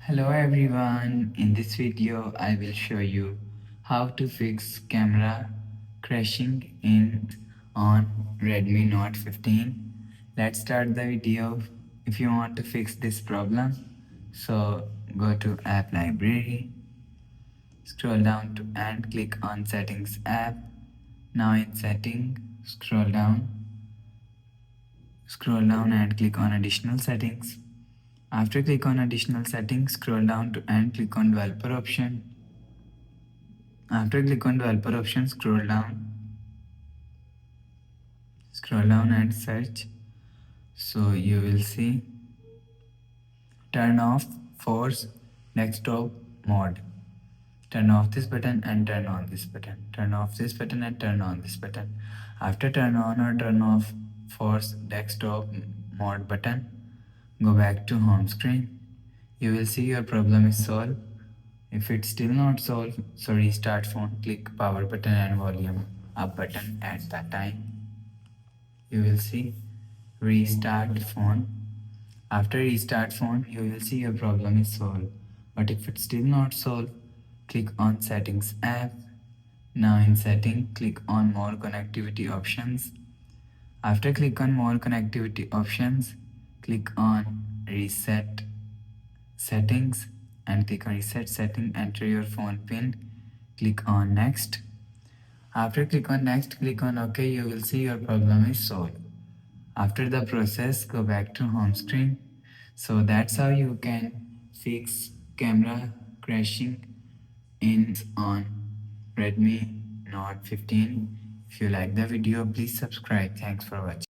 Hello everyone, in this video I will show you how to fix camera crashing in on Redmi Note 15. Let's start the video. If you want to fix this problem, so go to app library, scroll down to and click on settings app. Now in setting, scroll down and click on additional settings. After click on additional settings, scroll down to and click on developer option. After click on developer option, scroll down and search. So you will see turn off force desktop mode. Turn off this button and turn on this button. Turn off this button and turn on this button. After turn on or turn off force desktop mode button, go back to home screen. You will see your problem is solved. If it's still not solved, so restart phone, click power button and volume up button at that time. You will see restart phone. After restart phone, you will see your problem is solved. But if it's still not solved, click on settings app. Now in setting, click on more connectivity options. After click on more connectivity options, click on reset settings and click on reset setting, enter your phone pin, click on next. After click on next, click on OK, you will see your problem is solved. After the process, go back to home screen. So that's how you can fix camera crashing in on Redmi Note 15. If you like the video, please subscribe. Thanks for watching.